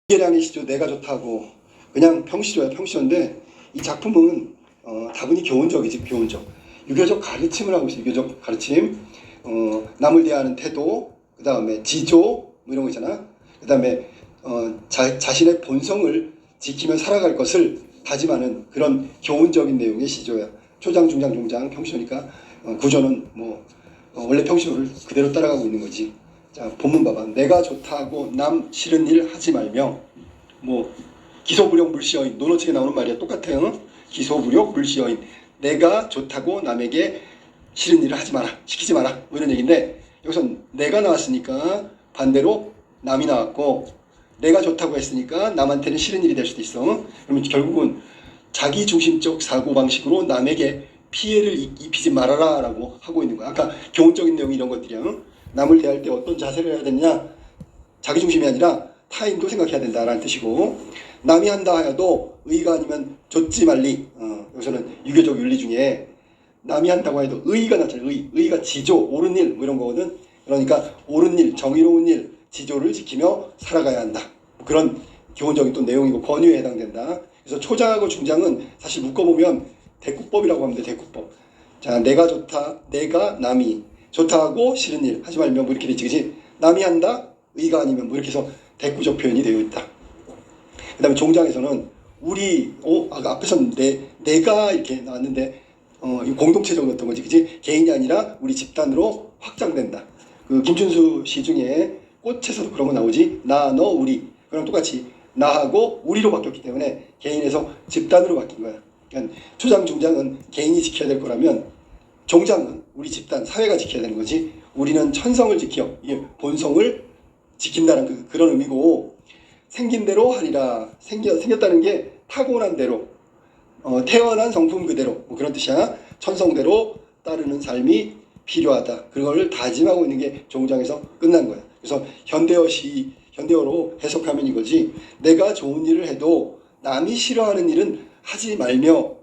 변계량의 시조 내가 좋다고 그냥 평시조야 평시조인데 이 작품은 다분히 교훈적이지 교훈적 유교적 가르침을 하고 있어요. 유교적 가르침 남을 대하는 태도 그 다음에 지조 뭐 이런 거 있잖아. 그 다음에 자신의 본성을 지키며 살아갈 것을 다짐하는 그런 교훈적인 내용의 시조야. 초장 중장 종장 평시조니까 구조는 뭐 원래 평시조를 그대로 따라가고 있는 거지. 자, 본문 봐봐. 내가 좋다고 남 싫은 일 하지 말며 뭐 기소부력 물시어인 논어책에 나오는 말이야. 똑같아요. 기소부력 물시어인 내가 좋다고 남에게 싫은 일을 하지 마라. 시키지 마라. 뭐 이런 얘기인데 여기서 내가 나왔으니까 반대로 남이 나왔고 내가 좋다고 했으니까 남한테는 싫은 일이 될 수도 있어. 그러면 결국은 자기중심적 사고방식으로 남에게 피해를 입히지 말아라 라고 하고 있는 거야. 아까 교훈적인 내용이 이런 것들이야. 남을 대할 때 어떤 자세를 해야 되느냐, 자기중심이 아니라 타인도 생각해야 된다라는 뜻이고, 남이 한다 하여도 의가 아니면 좇지 말리. 여기서는 유교적 윤리 중에 남이 한다고 해도 의가 나잖아요. 의가 지조, 옳은 일 뭐 이런 거거든. 그러니까 옳은 일, 정의로운 일, 지조를 지키며 살아가야 한다. 그런 기본적인 또 내용이고 권유에 해당된다. 그래서 초장하고 중장은 사실 묶어보면 대꾸법이라고 하면 돼. 대꾸법. 자, 내가 좋다, 내가 남이 좋다고 싫은 일 하지 말면 뭐 이렇게 되지, 그치? 남이 한다, 의가 아니면 뭐 이렇게 해서 대꾸적 표현이 되어 있다. 그 다음에 종장에서는 우리, 아까 앞에서는 내가 이렇게 나왔는데, 공동체적 어떤 거지, 그치? 개인이 아니라 우리 집단으로 확장된다. 그 김춘수 시 중에 꽃에서도 그런 거 나오지? 나, 너, 우리. 그럼 똑같이 나하고 우리로 바뀌었기 때문에 개인에서 집단으로 바뀐 거야. 그러니까 초장, 중장은 개인이 지켜야 될 거라면 종장은 우리 집단, 사회가 지켜야 되는 거지. 우리는 천성을 지켜, 이게 본성을 지킨다는 그런 의미고, 생긴 대로 하리라. 생겼다는 게 타고난 대로, 태어난 성품 그대로, 뭐 그런 뜻이야. 천성대로 따르는 삶이 필요하다. 그걸 다짐하고 있는 게 종장에서 끝난 거야. 그래서 현대어로 해석하면 이거지. 내가 좋은 일을 해도 남이 싫어하는 일은 하지 말며,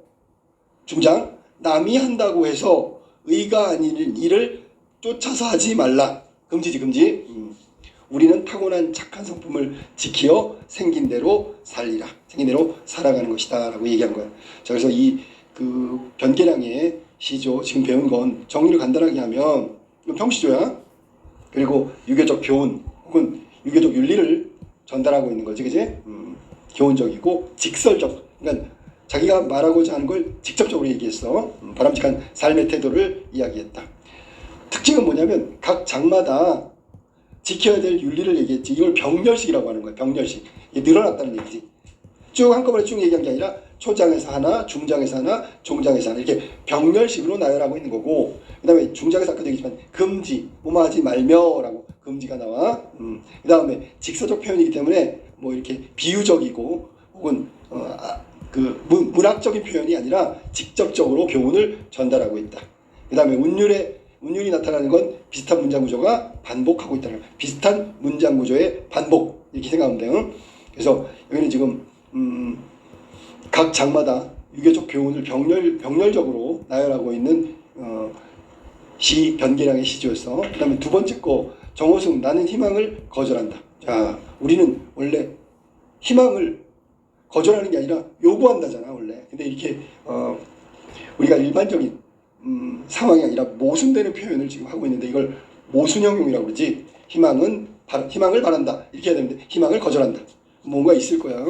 중장, 남이 한다고 해서 의가 아닌 일을 쫓아서 하지 말라. 금지지, 금지. 우리는 타고난 착한 성품을 지키어 생긴 대로 살리라. 생긴 대로 살아가는 것이다. 라고 얘기한 거야. 자, 그래서 그 변계량의 시조, 지금 배운 건 정리를 간단하게 하면 이건 평시조야. 그리고 유교적 교훈 혹은 유교적 윤리를 전달하고 있는 거지, 그지? 교훈적이고 직설적. 그러니까 자기가 말하고자 하는 걸 직접적으로 얘기했어. 바람직한 삶의 태도를 이야기했다. 특징은 뭐냐면 각 장마다 지켜야 될 윤리를 얘기했지. 이걸 병렬식이라고 하는 거야. 병렬식. 이게 늘어났다는 얘기지. 쭉 한꺼번에 쭉 얘기한 게 아니라 초장에서 하나, 중장에서 하나, 종장에서 하나 이렇게 병렬식으로 나열하고 있는 거고, 그 다음에 중장에서 아까도 얘기했지만 금지, 뭐뭐 하지 말며라고 금지가 나와. 그 다음에 직서적 표현이기 때문에 뭐 이렇게 비유적이고 혹은 그 문학적인 표현이 아니라 직접적으로 교훈을 전달하고 있다. 그 다음에 운율이 나타나는 건 비슷한 문장 구조가 반복하고 있다는 거예요. 비슷한 문장 구조의 반복 이렇게 생각하면 돼요. 그래서 여기는 지금 각 장마다 유교적 교훈을 병렬적으로 나열하고 있는 시 변계량의 시조였어. 그 다음에 두 번째 거 정호승 나는 희망을 거절한다. 자, 우리는 원래 희망을 거절하는 게 아니라 요구한다잖아 원래. 근데 이렇게 우리가 일반적인 상황이 아니라 모순되는 표현을 지금 하고 있는데 이걸 모순형용이라고 그러지. 희망을 바란다 이렇게 해야 되는데 희망을 거절한다. 뭔가 있을 거야.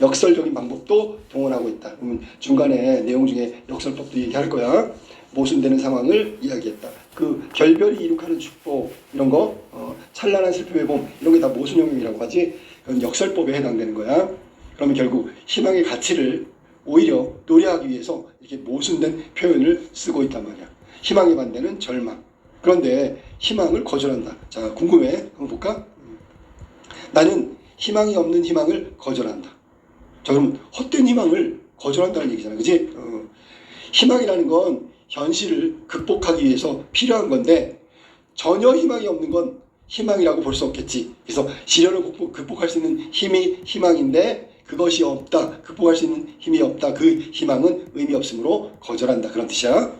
역설적인 방법도 동원하고 있다. 그러면 중간에 내용 중에 역설법도 얘기할 거야. 모순되는 상황을 이야기했다. 그 결별이 이룩하는 축복 이런 거, 찬란한 슬픔의 봄 이런 게 다 모순형용이라고 하지. 그건 역설법에 해당되는 거야. 그러면 결국 희망의 가치를 오히려 노래하기 위해서 이렇게 모순된 표현을 쓰고 있단 말이야. 희망의 반대는 절망. 그런데 희망을 거절한다. 자, 궁금해? 한번 볼까? 나는 희망이 없는 희망을 거절한다. 자, 그러면 헛된 희망을 거절한다는 얘기잖아. 그치? 희망이라는 건 현실을 극복하기 위해서 필요한 건데 전혀 희망이 없는 건 희망이라고 볼 수 없겠지. 그래서 시련을 극복할 수 있는 힘이 희망인데 그것이 없다. 극복할 수 있는 힘이 없다. 그 희망은 의미 없으므로 거절한다. 그런 뜻이야.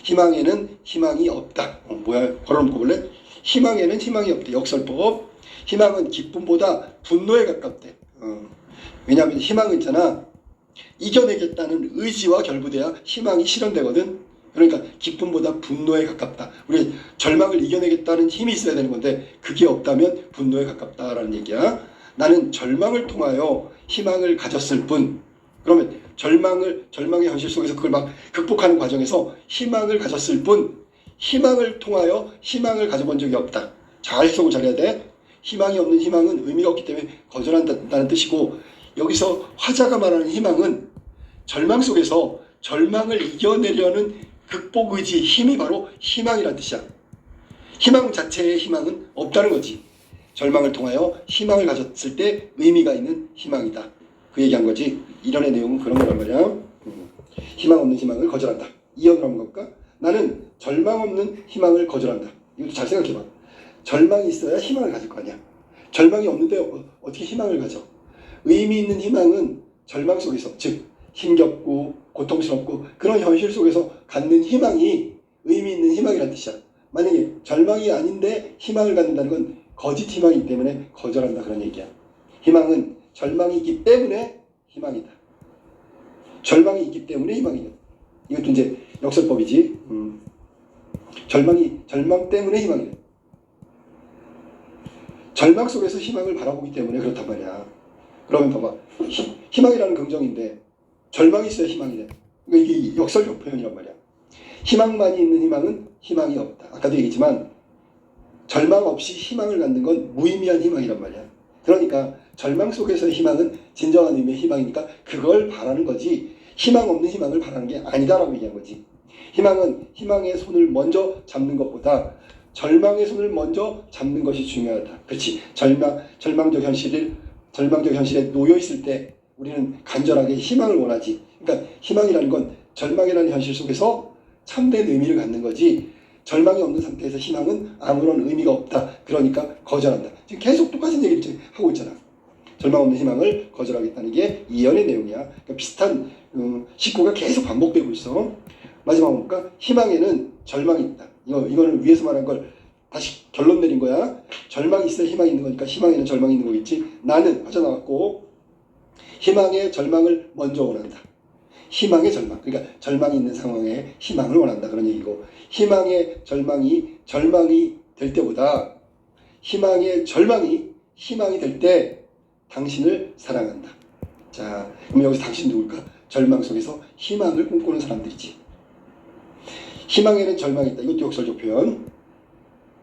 희망에는 희망이 없다. 뭐야? 걸어놓고 볼래? 희망에는 희망이 없다. 역설법. 희망은 기쁨보다 분노에 가깝대. 왜냐하면 희망은 있잖아. 이겨내겠다는 의지와 결부돼야 희망이 실현되거든. 그러니까 기쁨보다 분노에 가깝다. 우리 절망을 이겨내겠다는 힘이 있어야 되는 건데 그게 없다면 분노에 가깝다라는 얘기야. 나는 절망을 통하여 희망을 가졌을 뿐. 그러면 절망의 현실 속에서 그걸 막 극복하는 과정에서 희망을 가졌을 뿐, 희망을 통하여 희망을 가져본 적이 없다. 잘 해석을 잘해야 돼. 희망이 없는 희망은 의미가 없기 때문에 거절한다는 뜻이고, 여기서 화자가 말하는 희망은 절망 속에서 절망을 이겨내려는 극복 의지, 힘이 바로 희망이라는 뜻이야. 희망 자체의 희망은 없다는 거지. 절망을 통하여 희망을 가졌을 때 의미가 있는 희망이다. 그 얘기한 거지. 이론의 내용은 그런 거란 말이야. 희망 없는 희망을 거절한다. 이언을 한번 볼까? 나는 절망 없는 희망을 거절한다. 이것도 잘 생각해봐. 절망이 있어야 희망을 가질 거 아니야. 절망이 없는데 어떻게 희망을 가져? 의미 있는 희망은 절망 속에서, 즉 힘겹고 고통스럽고 그런 현실 속에서 갖는 희망이 의미 있는 희망이라는 뜻이야. 만약에 절망이 아닌데 희망을 갖는다는 건 거짓 희망이기 때문에 거절한다, 그런 얘기야. 희망은 절망이 있기 때문에 희망이다. 절망이 있기 때문에 희망이다. 이것도 이제 역설법이지. 절망 때문에 희망이다. 절망 속에서 희망을 바라보기 때문에 그렇단 말이야. 그러면 봐봐. 희망이라는 긍정인데 절망이 있어야 희망이래. 그러니까 이게 역설적 표현이란 말이야. 희망만이 있는 희망은 희망이 없다. 아까도 얘기했지만 절망 없이 희망을 갖는 건 무의미한 희망이란 말이야. 그러니까 절망 속에서의 희망은 진정한 의미의 희망이니까 그걸 바라는 거지, 희망 없는 희망을 바라는 게 아니다라고 얘기한 거지. 희망은 희망의 손을 먼저 잡는 것보다 절망의 손을 먼저 잡는 것이 중요하다. 그렇지. 절망적 현실에 놓여 있을 때 우리는 간절하게 희망을 원하지. 그러니까 희망이라는 건 절망이라는 현실 속에서 참된 의미를 갖는 거지, 절망이 없는 상태에서 희망은 아무런 의미가 없다. 그러니까 거절한다. 지금 계속 똑같은 얘기를 하고 있잖아. 절망 없는 희망을 거절하겠다는 게 이연의 내용이야. 그러니까 비슷한 식구가 계속 반복되고 있어. 마지막으로 볼까? 희망에는 절망이 있다. 이거는 위에서 말한 걸 다시 결론 내린 거야. 절망이 있어야 희망이 있는 거니까 희망에는 절망이 있는 거겠지. 나는 빠져나왔고 희망의 절망을 먼저 원한다. 희망의 절망, 그러니까 절망이 있는 상황에 희망을 원한다, 그런 얘기고, 희망의 절망이 될 때보다 희망의 절망이 희망이 될 때 당신을 사랑한다. 자, 그럼 여기서 당신 누굴까? 절망 속에서 희망을 꿈꾸는 사람들이지. 희망에는 절망이 있다. 이것도 역설적 표현.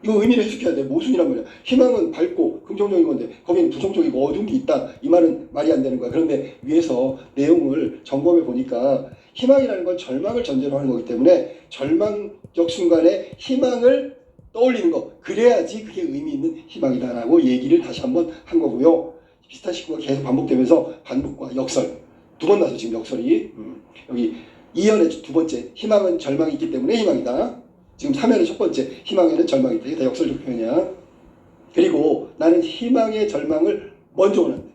이거 의미를 해석해야 돼. 모순이란 말이야. 희망은 밝고 긍정적인 건데 거기는 부정적이고 어두운 게 있다. 이 말은 말이 안 되는 거야. 그런데 위에서 내용을 점검해 보니까 희망이라는 건 절망을 전제로 하는 거기 때문에 절망적 순간에 희망을 떠올리는 거, 그래야지 그게 의미 있는 희망이다라고 얘기를 다시 한번 한 거고요. 비슷한 식구가 계속 반복되면서 반복과 역설, 두 번 나서 지금 역설이 여기 2연의 두 번째, 희망은 절망이 있기 때문에 희망이다. 지금 3연의 첫 번째, 희망에는 절망이 있다. 이게 다 역설적 표현이야. 그리고 나는 희망의 절망을 먼저 원한다.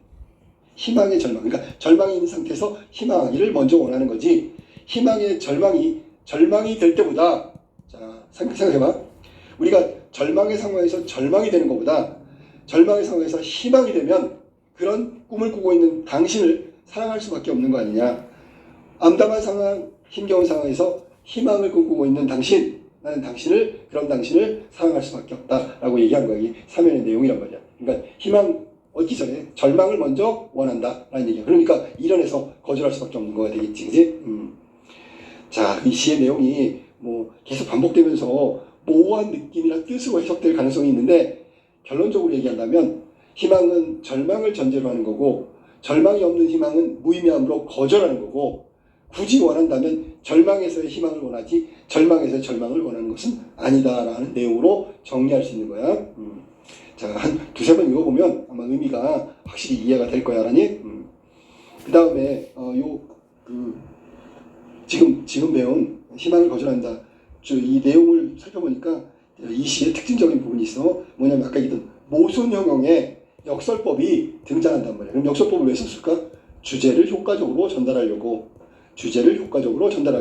희망의 절망, 그러니까 절망이 있는 상태에서 희망을 먼저 원하는 거지. 희망의 절망이 될 때보다, 자, 생각해봐. 우리가 절망의 상황에서 절망이 되는 것보다 절망의 상황에서 희망이 되면 그런 꿈을 꾸고 있는 당신을 사랑할 수밖에 없는 거 아니냐. 암담한 상황, 힘겨운 상황에서 희망을 꿈꾸고 있는 당신, 나는 그런 당신을 사랑할 수밖에 없다라고 얘기한 거야. 이게 3연의 내용이란 말이야. 그러니까 희망 얻기 전에 절망을 먼저 원한다라는 얘기야. 그러니까 이론에서 거절할 수밖에 없는 거가 되겠지, 그지? 자, 이 시의 내용이 뭐 계속 반복되면서 모호한 느낌이나 뜻으로 해석될 가능성이 있는데, 결론적으로 얘기한다면 희망은 절망을 전제로 하는 거고, 절망이 없는 희망은 무의미함으로 거절하는 거고, 굳이 원한다면 절망에서의 희망을 원하지 절망에서의 절망을 원하는 것은 아니다라는 내용으로 정리할 수 있는 거야. 자, 한 두세 번 읽어보면 아마 의미가 확실히 이해가 될 거야, 라니. 그 다음에 지금 배운 희망을 거절한다, 이 내용을 살펴보니까 이 시의 특징적인 부분이 있어. 뭐냐면 아까 얘기했던 모순형용의 역설법이 등장한단 말이야. 그럼 역설법을 왜 썼을까? 주제를 효과적으로 전달하기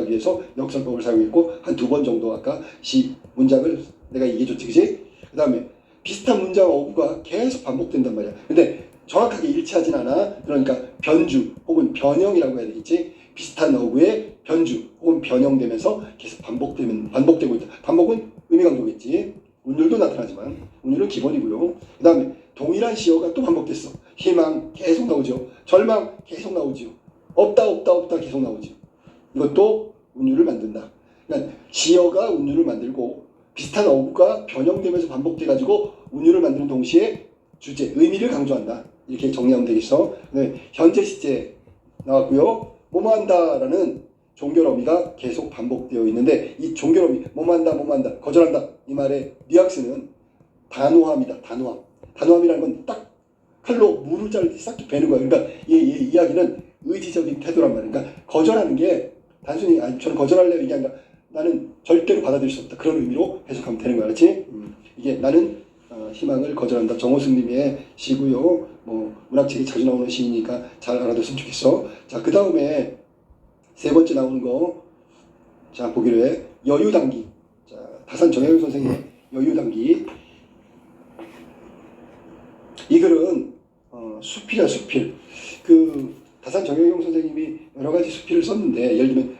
위해서 역설법을 사용했고, 한 두 번 정도 아까 시 문장을 내가 얘기해줬지, 그지? 그 다음에 비슷한 문장 어구가 계속 반복된단 말이야. 근데 정확하게 일치하진 않아. 그러니까 변주 혹은 변형이라고 해야 되겠지. 비슷한 어구의 변주 혹은 변형되면서 계속 반복되고 있다. 반복은 의미 강조겠지. 운율도 나타나지만 운율은 기본이고요. 그 다음에 동일한 시어가 또 반복됐어. 희망 계속 나오죠. 절망 계속 나오죠. 없다 계속 나오죠. 이것도 운율을 만든다. 그러니까 시어가 운율을 만들고 비슷한 어구가 변형되면서 반복돼가지고 운율을 만드는 동시에 주제, 의미를 강조한다. 이렇게 정리하면 되겠어. 네, 현재 시제 나왔고요. 뭐뭐한다라는 종결어미가 계속 반복되어 있는데 이 종결어미 뭐뭐한다 거절한다 이 말의 뉘앙스는 단호함이다. 단호함이라는 건 딱 칼로 물을 자르듯이 싹 베는 거야. 그러니까 이 이야기는 의지적인 태도란 말이야. 그러니까 거절하는 게 단순히 저는 거절할래요 이게 아니라 나는 절대로 받아들일 수 없다. 그런 의미로 해석하면 되는 거야. 그렇지? 이게 나는 희망을 거절한다. 정호승님의 시고요. 뭐 문학책에 자주 나오는 시니까 잘 알아뒀으면 좋겠어. 자, 그 다음에 세 번째 나오는 거, 자 보기로 해. 여유당기. 자, 다산 정혜영 선생의 여유당기. 이 글은 수필이야 수필. 그 다산 정혜영 선생님이 여러 가지 수필을 썼는데 예를 들면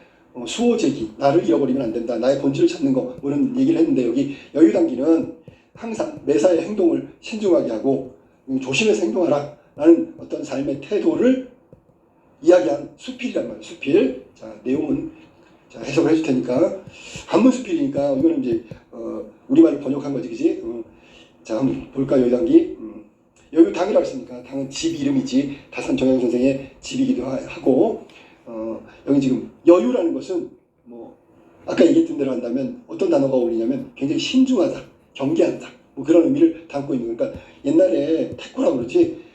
수호제기, 나를 잃어버리면 안 된다, 나의 본질을 찾는 거, 뭐 이런 얘기를 했는데 여기 여유당기는 항상 매사의 행동을 신중하게 하고 조심해서 행동하라 라는 어떤 삶의 태도를 이야기한 수필이란 말이에요. 수필. 자, 내용은 자, 해석을 해줄 테니까. 한문 수필이니까 이거는 이제 우리말로 번역한 거지, 그지? 자, 한번 볼까 여유당기. 여유당이라고 했으니까 당은 집 이름이지. 다산 정혜영 선생의 집이기도 하고 여기 지금 여유라는 것은 뭐 아까 얘기했던 대로 한다면 어떤 단어가 어울리냐면 굉장히 신중하다, 경계한다, 뭐 그런 의미를 담고 있는 거니까 옛날에 태코라고 그러지.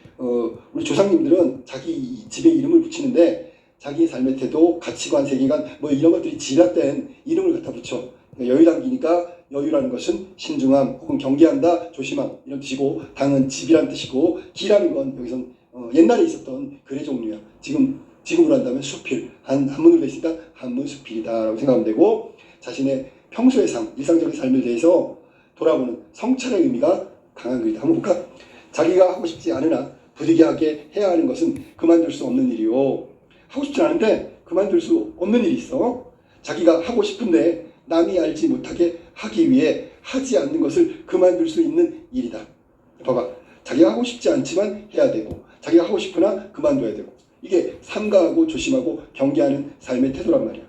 우리 조상님들은 자기 집에 이름을 붙이는데 자기의 삶의 태도, 가치관, 세계관 뭐 이런 것들이 집약된 이름을 갖다 붙여. 그러니까 여유당기니까 여유라는 것은 신중함 혹은 경계한다, 조심함 이런 뜻이고 당은 집이란 뜻이고 기라는 건 여기선 옛날에 있었던 글의 종류야. 지금으로 한다면 수필, 한문으로 돼 있으니까 한문 수필이다라고 생각하면 되고 자신의 평소의 삶, 일상적인 삶에 대해서 돌아보는 성찰의 의미가 강한 글이다. 한번 볼까? 자기가 하고 싶지 않으나 부득이하게 해야 하는 것은 그만둘 수 없는 일이요. 하고 싶지 않은데 그만둘 수 없는 일이 있어. 자기가 하고 싶은데 남이 알지 못하게 하기 위해 하지 않는 것을 그만둘 수 있는 일이다. 봐봐. 자기가 하고 싶지 않지만 해야 되고 자기가 하고 싶으나 그만둬야 되고 이게 삼가하고 조심하고 경계하는 삶의 태도란 말이야.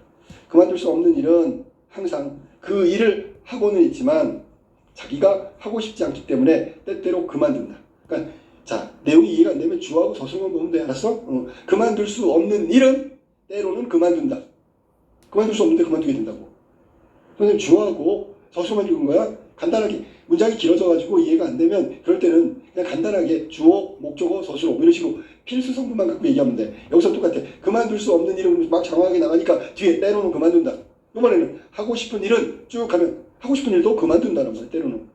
그만둘 수 없는 일은 항상 그 일을 하고는 있지만 자기가 하고 싶지 않기 때문에 때때로 그만둔다. 그러니까 자, 내용이 이해가 안 되면 주어하고 서술만 보면 돼. 알았어? 그만둘 수 없는 일은 때로는 그만둔다. 그만둘 수 없는데 그만두게 된다고. 선생님 주어하고 서술만 읽은 거야? 간단하게 문장이 길어져가지고 이해가 안 되면 그럴 때는 그냥 간단하게 주어, 목적어, 서술어 이런 식으로 필수 성분만 갖고 얘기하면 돼. 여기서 똑같아. 그만둘 수 없는 일은 막 장황하게 나가니까 뒤에 때로는 그만둔다. 이번에는 하고 싶은 일은 쭉 하면 하고 싶은 일도 그만둔다는 말이야. 때로는.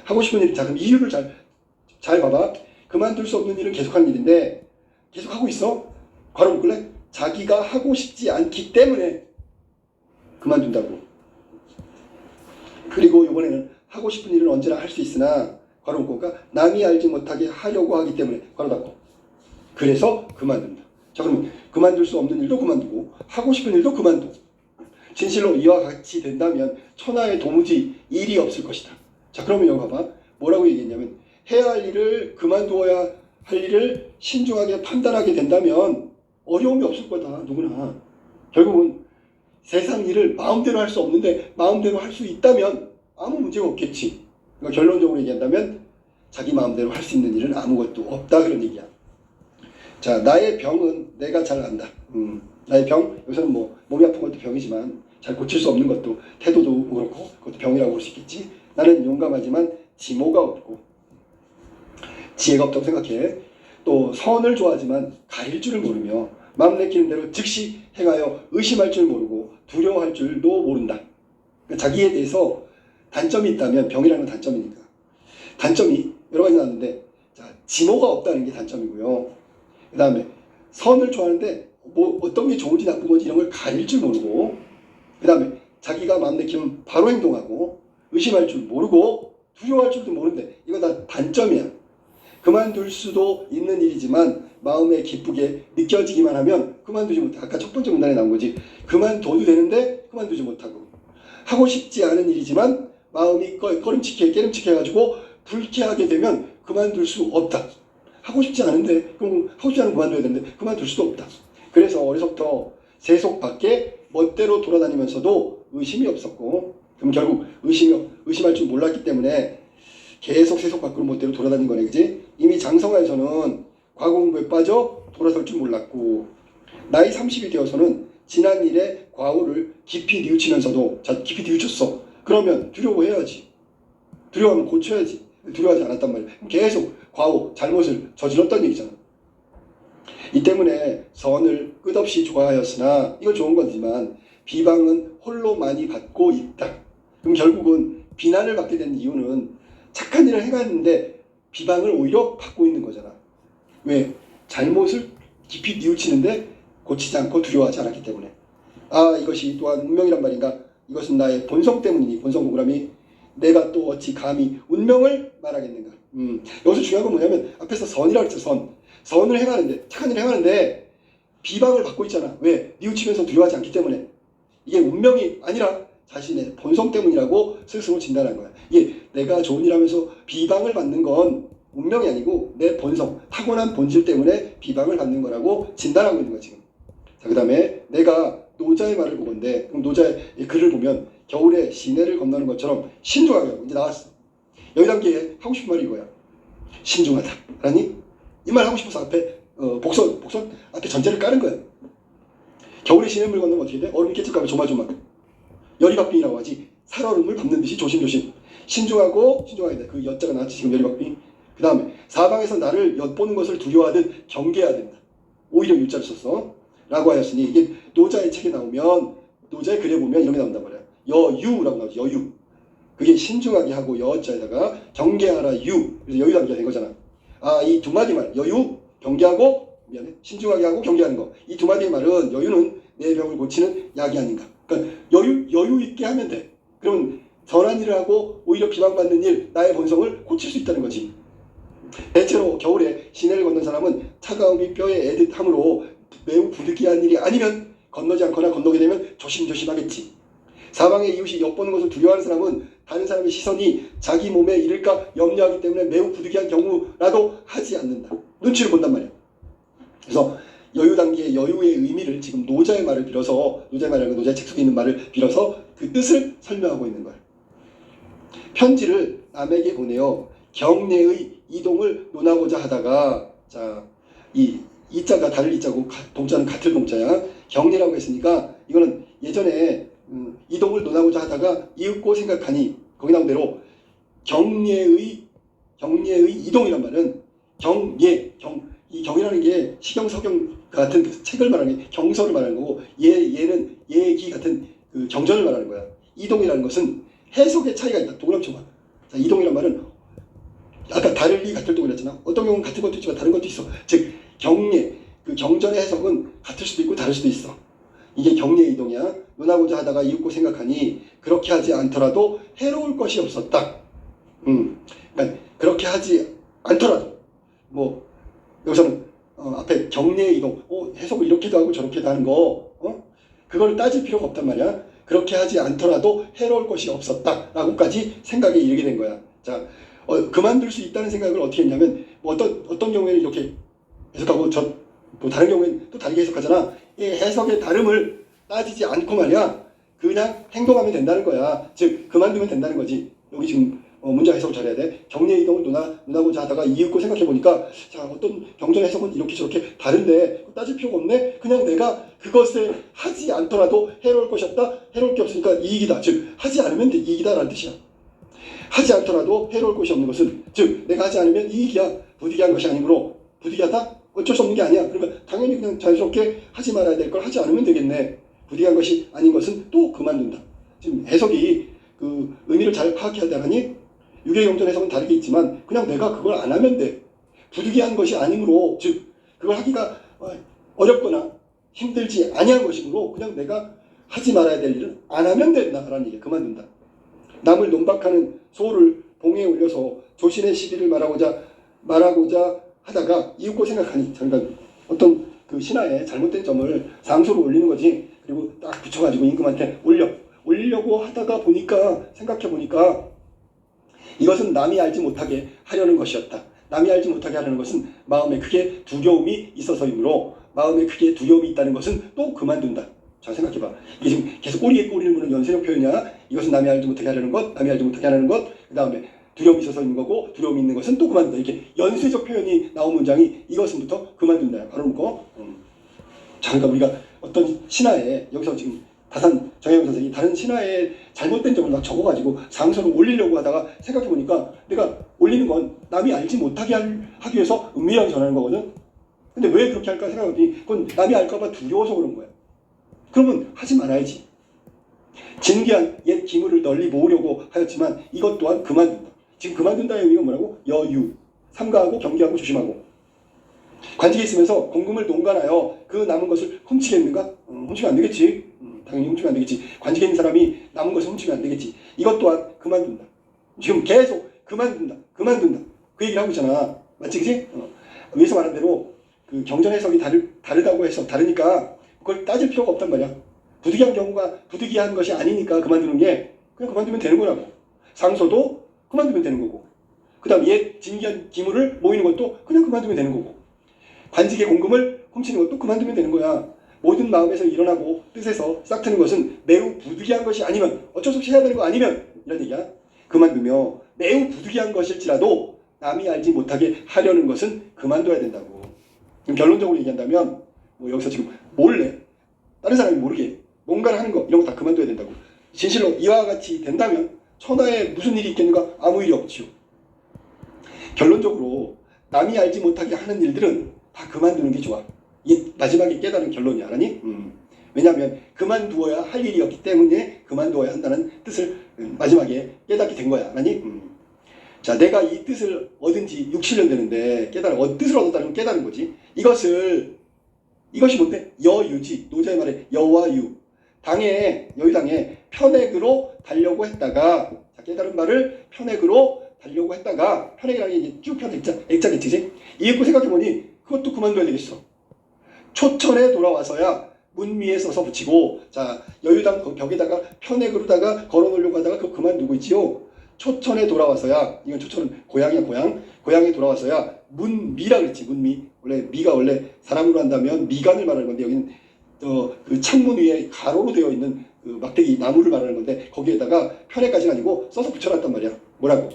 하고 싶은 일. 자, 그럼 이유를 잘 봐봐. 그만둘 수 없는 일은 계속하는 일인데 계속하고 있어? 괄호 묶을래? 자기가 하고 싶지 않기 때문에 그만둔다고. 그리고 이번에는 하고 싶은 일은 언제나 할 수 있으나 괄호 묶을까? 남이 알지 못하게 하려고 하기 때문에 괄호 닫고. 그래서 그만둔다. 자, 그러면 그만둘 수 없는 일도 그만두고 하고 싶은 일도 그만두고 진실로 이와 같이 된다면 천하에 도무지 일이 없을 것이다. 자, 그러면 여기 봐봐. 뭐라고 얘기했냐면 해야 할 일을 그만두어야 할 일을 신중하게 판단하게 된다면 어려움이 없을 거다. 누구나. 결국은 세상 일을 마음대로 할 수 없는데 마음대로 할 수 있다면 아무 문제가 없겠지. 그러니까 결론적으로 얘기한다면 자기 마음대로 할 수 있는 일은 아무것도 없다. 그런 얘기야. 자, 나의 병은 내가 잘 안다. 나의 병, 여기서는 뭐 몸이 아픈 것도 병이지만 잘 고칠 수 없는 것도 태도도 그렇고 그것도 병이라고 볼 수 있겠지. 나는 용감하지만 지모가 없고 지혜가 없다고 생각해. 또 선을 좋아하지만 가릴 줄을 모르며 마음 내키는 대로 즉시 행하여 의심할 줄 모르고 두려워할 줄도 모른다. 그러니까 자기에 대해서 단점이 있다면 병이라는 건 단점이니까 단점이 여러 가지 나왔는데 자, 지모가 없다는 게 단점이고요. 그 다음에 선을 좋아하는데 뭐 어떤 게 좋은지 나쁜 건지 이런 걸 가릴 줄 모르고 그 다음에 자기가 마음 내키면 바로 행동하고 의심할 줄 모르고 두려워할 줄도 모르는데 이거 다 단점이야. 그만둘 수도 있는 일이지만 마음에 기쁘게 느껴지기만 하면 그만두지 못해. 아까 첫 번째 문단에 나온 거지. 그만둬도 되는데 그만두지 못하고, 하고 싶지 않은 일이지만 마음이 깨름칙해 해가지고 불쾌하게 되면 그만둘 수 없다. 하고 싶지 않은데, 그럼 하고 싶지 않으면 그만둬야 되는데 그만둘 수도 없다. 그래서 어려서부터 세속 밖에 멋대로 돌아다니면서도 의심이 없었고, 그럼 결국 의심할 줄 몰랐기 때문에 계속 세속 밖으로 멋대로 돌아다닌 거네, 그지? 이미 장성하에서는 과거 공부에 빠져 돌아설 줄 몰랐고, 나이 30이 되어서는 지난 일의 과오를 깊이 뉘우치면서도, 자, 깊이 뉘우쳤어. 그러면 두려워해야지. 두려워하면 고쳐야지. 두려워하지 않았단 말이야. 계속 과오, 잘못을 저질렀다는 얘기잖아. 이 때문에 선을 끝없이 좋아하였으나, 이건 좋은 거지만 비방은 홀로 많이 받고 있다. 그럼 결국은 비난을 받게 된 이유는 착한 일을 행했는데 비방을 오히려 받고 있는 거잖아. 왜? 잘못을 깊이 뉘우치는데 고치지 않고 두려워하지 않았기 때문에. 아, 이것이 또한 운명이란 말인가? 이것은 나의 본성 때문이니, 본성 고구람이 내가 또 어찌 감히 운명을 말하겠는가? 여기서 중요한 건 뭐냐면 앞에서 선이라고 했죠. 선을 행하는데, 착한 일을 행하는데 비방을 받고 있잖아. 왜? 뉘우치면서 두려워하지 않기 때문에. 이게 운명이 아니라 자신의 본성 때문이라고 스스로 진단한 거야. 이게 내가 좋은 일 하면서 비방을 받는 건 운명이 아니고 내 본성, 타고난 본질 때문에 비방을 받는 거라고 진단하고 있는 거야, 지금. 자, 그 다음에 내가 노자의 말을 보건데, 그럼 노자의 글을 보면 겨울에 시내를 건너는 것처럼 신중하게, 이제 나왔어. 여기 단계에 하고 싶은 말이 이거야. 신중하다. 라니? 이 말 하고 싶어서 앞에 복선 앞에 전제를 까는 거야. 겨울에 시냇물 건너면 어떻게 돼? 얼음이 깨질까봐 조마조마. 열이박빙이라고 하지. 살얼음을 밟는 듯이 조심조심. 신중하게 돼. 그 여자가 나왔지, 지금 열이박빙. 그 다음에 사방에서 나를 엿보는 것을 두려워하듯 경계해야 된다. 오히려 유자를 썼어. 라고 하였으니, 이게 노자의 책에 나오면, 노자의 글에 보면 이런 게 나온단 말이야. 여유라고 나오지. 여유. 그게 신중하게 하고 여자에다가 경계하라 유. 그래서 여유 단계가 된 거잖아. 아, 이 두 마디 말. 여유, 경계하고, 미안해. 신중하게 하고 경계하는 거. 이 두 마디의 말은 여유는 내 병을 고치는 약이 아닌가. 그러니까 여유 있게 하면 돼. 그러면 선한 일을 하고 오히려 비방받는 일, 나의 본성을 고칠 수 있다는 거지. 대체로 겨울에 시내를 걷는 사람은 차가움이 뼈에 애듯함으로 매우 부득이한 일이 아니면 건너지 않거나 건너게 되면 조심조심하겠지. 사방의 이웃이 엿보는 것을 두려워하는 사람은 다른 사람의 시선이 자기 몸에 이를까 염려하기 때문에 매우 부득이한 경우라도 하지 않는다. 눈치를 본단 말이야. 그래서 여유 단계의 여유의 의미를 지금 노자의 말을 빌어서, 노자의 책 속에 있는 말을 빌어서 그 뜻을 설명하고 있는 거야. 편지를 남에게 보내어 경례의 이동을 논하고자 하다가, 자, 이자가 다를 이자고 동자는 같을 동자야. 경례라고 했으니까 이거는 예전에 이동을 논하고자 하다가 이윽고 생각하니, 거기 나온 대로 경례의 이동이란 말은 이 경이라는 게 시경, 서경 같은 그 책을 말하는 게 경서를 말하는 거고, 얘는 예기 같은 그 경전을 말하는 거야. 이동이라는 것은 해석의 차이가 있다. 동그라미 쳐봐. 자, 이동이란 말은 아까 다를리 같을 동을 했잖아. 어떤 경우는 같은 것도 있지만 다른 것도 있어. 즉 경례, 그 경전의 해석은 같을 수도 있고 다를 수도 있어. 이게 경례 이동이야. 논하고자 하다가 이윽고 생각하니 그렇게 하지 않더라도 해로울 것이 없었다. 그러니까 그렇게 하지 않더라도, 뭐 여기서는 앞에 경례 이동, 해석을 이렇게도 하고 저렇게도 하는 거, 그걸 따질 필요가 없단 말이야. 그렇게 하지 않더라도 해로울 것이 없었다라고까지 생각에 이르게 된 거야. 자, 그만둘 수 있다는 생각을 어떻게 했냐면, 뭐 어떤 경우에는 이렇게 해석하고 또 다른 경우에는 또 다르게 해석하잖아. 이 해석의 다름을 따지지 않고 말이야, 그냥 행동하면 된다는 거야. 즉 그만두면 된다는 거지. 여기 지금 문장 해석을 잘해야 돼. 경례 이동을 논하고자 하다가 이윽고 생각해 보니까, 자, 어떤 경전 해석은 이렇게 저렇게 다른데 따질 필요가 없네. 그냥 내가 그것을 하지 않더라도 해로울 것이 없다. 해로울 게 없으니까 이익이다. 즉 하지 않으면 이익이다라는 뜻이야. 하지 않더라도 해로울 것이 없는 것은, 즉 내가 하지 않으면 이익이야. 부득이한 것이 아니므로, 부득이하다? 어쩔 수 없는 게 아니야. 그러니까 당연히 그냥 자연스럽게 하지 말아야 될 걸 하지 않으면 되겠네. 부득이한 것이 아닌 것은 또 그만둔다. 지금 해석이 그 의미를 잘 파악해야 되하니, 유계경전 해석은 다르게 있지만 그냥 내가 그걸 안 하면 돼. 부득이한 것이 아니므로, 즉 그걸 하기가 어렵거나 힘들지 아니한 것이므로 그냥 내가 하지 말아야 될 일을 안 하면 된다라는 얘기야. 그만둔다. 남을 논박하는 소를 봉에 올려서 조신의 시비를 말하고자 하다가 이윽고 생각하니, 잠깐 어떤 그 신하의 잘못된 점을 상소로 올리는 거지. 그리고 딱 붙여가지고 임금한테 올리려고 하다가 보니까, 생각해 보니까 이것은 남이 알지 못하게 하려는 것이었다. 남이 알지 못하게 하려는 것은 마음에 크게 두려움이 있어서이므로, 마음에 크게 두려움이 있다는 것은 또 그만둔다. 자, 생각해봐. 이게 지금 계속 꼬리에 꼬리를 무는 연쇄적 표현이야. 이것은 남이 알지 못하게 하려는 것, 남이 알지 못하게 하려는 것, 그 다음에 두려움이 있어서 있는 거고, 두려움이 있는 것은 또 그만둔다. 이렇게 연쇄적 표현이 나온 문장이 이것은부터 그만둔다. 바로 놓고, 자, 그러니까 우리가 어떤 신하의, 여기서 지금 다산 정혜영 선생이 다른 신하의 잘못된 점을 막 적어가지고 상소를 올리려고 하다가 생각해보니까 내가 올리는 건 남이 알지 못하게 하기 위해서 은밀하게 전하는 거거든. 근데 왜 그렇게 할까 생각해보니 그건 남이 알까봐 두려워서 그런 거야. 그러면 하지 말아야지. 진귀한 옛 기물을 널리 모으려고 하였지만 이것 또한 그만둔다. 지금 그만둔다의 의미가 뭐라고? 여유. 삼가하고 경계하고 조심하고. 관직에 있으면서 공금을 농간하여 그 남은 것을 훔치겠는가? 훔치면 안 되겠지. 당연히 훔치면 안 되겠지. 관직에 있는 사람이 남은 것을 훔치면 안 되겠지. 이것 또한 그만둔다. 지금 계속 그만둔다. 그 얘기를 하고 있잖아. 맞지, 그치? 위에서 말한 대로 그 경전 해석이 다르다고 해서 다르니까 그걸 따질 필요가 없단 말이야. 부득이한 경우가 부득이한 것이 아니니까 그만두는 게 그냥 그만두면 되는 거라고. 상소도 그만두면 되는 거고. 그 다음 옛 진귀한 기물을 모이는 것도 그냥 그만두면 되는 거고. 관직의 공금을 훔치는 것도 그만두면 되는 거야. 모든 마음에서 일어나고 뜻에서 싹트는 것은 매우 부득이한 것이 아니면, 어쩔 수 없이 해야 되는 거 아니면, 이런 얘기야. 그만두며 매우 부득이한 것일지라도 남이 알지 못하게 하려는 것은 그만둬야 된다고. 그럼 결론적으로 얘기한다면 뭐 여기서 지금 몰래 다른 사람이 모르게 뭔가를 하는 거, 이런 거 다 그만둬야 된다고. 진실로 이와 같이 된다면 천하에 무슨 일이 있겠는가? 아무 일이 없지요. 결론적으로 남이 알지 못하게 하는 일들은 다 그만두는 게 좋아. 이게 마지막에 깨달은 결론이야. 알았니? 왜냐하면 그만두어야 할 일이었기 때문에 그만두어야 한다는 뜻을 마지막에 깨닫게 된 거야. 알았니? 자, 내가 이 뜻을 얻은 지 60년 되는데 뜻을 얻었다는 건 깨달은 거지. 이것이 뭔데? 여유지. 노자의 말에 여와 유. 여유당에 편액으로 달려고 했다가, 자, 깨달은 말을 편액으로 달려고 했다가, 편액이라는 게 이제 쭉 편 액자겠지. 이윽고 생각해보니 그것도 그만둬야 되겠어. 초천에 돌아와서야 문미에 써서 붙이고, 자, 여유당 벽에다가 편액으로다가 걸어놓으려고 하다가 그거 그만두고 있지요. 초천에 돌아와서야, 이건 초천은 고향이야, 고향에 돌아와서야 문미라 그랬지. 미가 원래 사람으로 한다면 미간을 말하는 건데, 여기는 그 창문 위에 가로로 되어 있는 그 막대기 나무를 말하는 건데, 거기에다가 편액까지는 아니고 써서 붙여놨단 말이야. 뭐라고?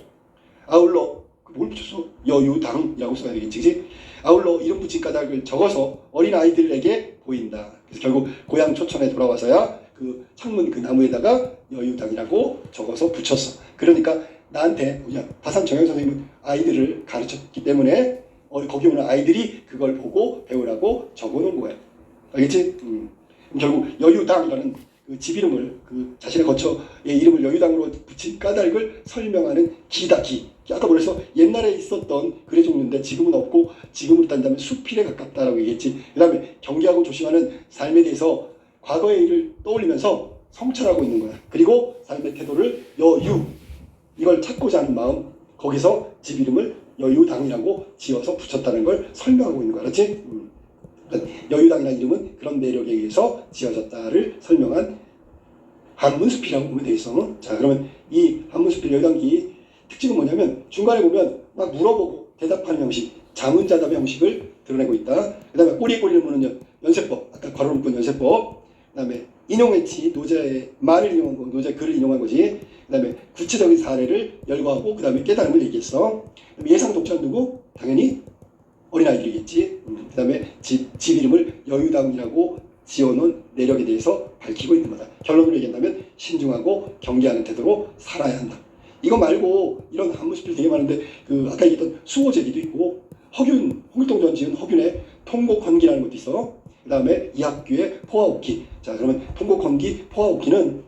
아울러 뭘 붙였어? 여유당이라고 써야 되겠지, 그치? 아울러 이름 붙인 까닭을 적어서 어린 아이들에게 보인다. 그래서 결국 고향 초천에 돌아와서야 그 창문 그 나무에다가 여유당이라고 적어서 붙였어. 그러니까 나한테 다산 정영 선생님은 아이들을 가르쳤기 때문에 거기 오는 아이들이 그걸 보고 배우라고 적어놓은 거야. 알겠지? 결국 여유당이라는 그 집 이름을, 그 자신의 거처의 이름을 여유당으로 붙인 까닭을 설명하는 기다. 아까 뭐랬어? 옛날에 있었던 글의 종류인데 지금은 없고, 지금으로 따진다면 수필에 가깝다라고 얘기했지. 그 다음에 경계하고 조심하는 삶에 대해서 과거의 일을 떠올리면서 성찰하고 있는 거야. 그리고 삶의 태도를 여유, 이걸 찾고자 하는 마음, 거기서 집 이름을 여유당이라고 지어서 붙였다는 걸 설명하고 있는 거야. 그렇지? 여유당이라는 이름은 그런 매력에 의해서 지어졌다를 설명한 한문수필이라고 보면 되겠어. 자, 그러면 이 한문수필 여유당기 특징은 뭐냐면 중간에 보면 막 물어보고 대답하는 형식, 자문자답의 형식을 드러내고 있다. 그 다음에 꼬리에 꼬리를 무는 연세법, 아까 괄호 묶은 연세법, 그 다음에 인용했지, 노자의 말을 인용한 거, 노자의 글을 인용한 거지. 그 다음에 구체적인 사례를 열거하고 그 다음에 깨달음을 얘기했어. 예상 독자는 누구? 당연히 어린아이들이겠지. 그 다음에 집 이름을 여유당이라고 지어놓은 내력에 대해서 밝히고 있는 거다. 결론으로 얘기한다면 신중하고 경계하는 태도로 살아야 한다. 이거 말고 이런 한문수필 되게 많은데, 그 아까 얘기했던 수호제기도 있고, 홍길동전 지은 허균의 통곡헌기라는 것도 있어. 그 다음에 이학규의 포화옥기. 자, 그러면 통곡헌기, 포화옥기는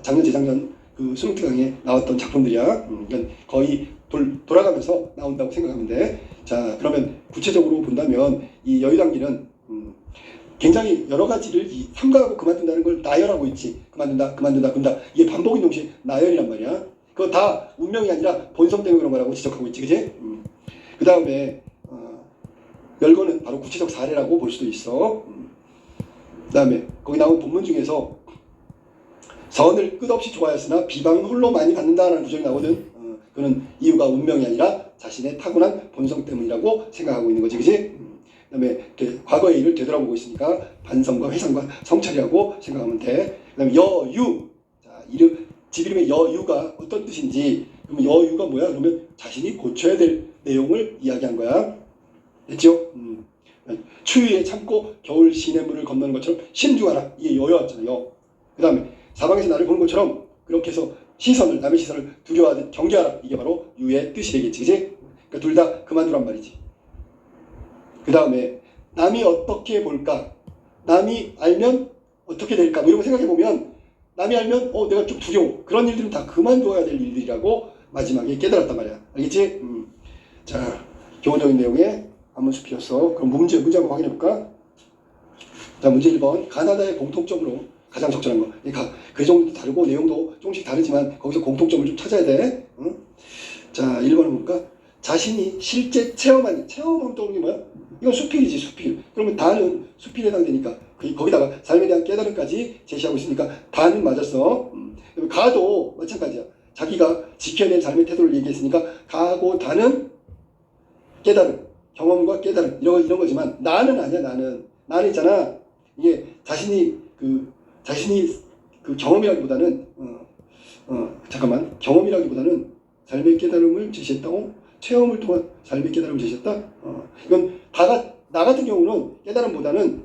작년 재작년 그 수능특강에 나왔던 작품들이야. 그러니까 거의 돌아가면서 나온다고 생각하면 돼. 자, 그러면 구체적으로 본다면 이 여유당기는 굉장히 여러 가지를 삼가하고 그만둔다는 걸 나열하고 있지. 그만둔다. 이게 반복인 동시에 나열이란 말이야. 그거 다 운명이 아니라 본성 때문에 그런 거라고 지적하고 있지, 그지? 그 다음에 열거는 바로 구체적 사례라고 볼 수도 있어. 그 다음에 거기 나온 본문 중에서 선을 끝없이 좋아했으나 비방은 홀로 많이 받는다라는 구절이 나오거든. 그는 이유가 운명이 아니라 자신의 타고난 본성 때문이라고 생각하고 있는 거지, 그지? 그 다음에 과거의 일을 되돌아보고 있으니까 반성과 회상과 성찰이라고 생각하면 돼. 그 다음에 여유. 자, 집 이름의 여유가 어떤 뜻인지, 그러면 여유가 뭐야? 그러면 자신이 고쳐야 될 내용을 이야기한 거야. 됐죠? 추위에 참고 겨울 시냇물을 건너는 것처럼 신중하라. 이게 여유였잖아, 여. 그 다음에 사방에서 나를 보는 것처럼 그렇게 해서 남의 시선을 두려워하듯 경계하라. 이게 바로 유의 뜻이 되겠지, 그지? 그러니까 둘 다 그만두란 말이지. 그 다음에 남이 어떻게 볼까? 남이 알면 어떻게 될까? 뭐 이런 거 생각해보면 남이 알면 내가 좀 두려워. 그런 일들은 다 그만둬야 될 일들이라고 마지막에 깨달았단 말이야. 알겠지? 자, 교훈적인 내용에 한번 숲이었어. 그럼 문제 한번 확인해볼까? 자, 문제 1번. 가나다의 공통점으로 가장 적절한 거. 그 정도 다르고 내용도 조금씩 다르지만 거기서 공통점을 좀 찾아야 돼. 자, 1번을 볼까? 자신이 실제 체험하면 떠오르는 게 뭐야? 이건 수필이지, 수필. 그러면 다는 수필에 해당되니까 거기다가 삶에 대한 깨달음까지 제시하고 있으니까 다는 맞았어. 가도 마찬가지야. 자기가 지켜야 될 삶의 태도를 얘기했으니까 가고 다는 깨달음, 경험과 깨달음 이런 거지만 나는 아니야. 나는 있잖아. 이게 자신이 그 경험이라기보다는 경험이라기보다는 삶의 깨달음을 제시했다고. 체험을 통한 삶의 깨달음을 제시했다. 이건 나 같은 경우는 깨달음보다는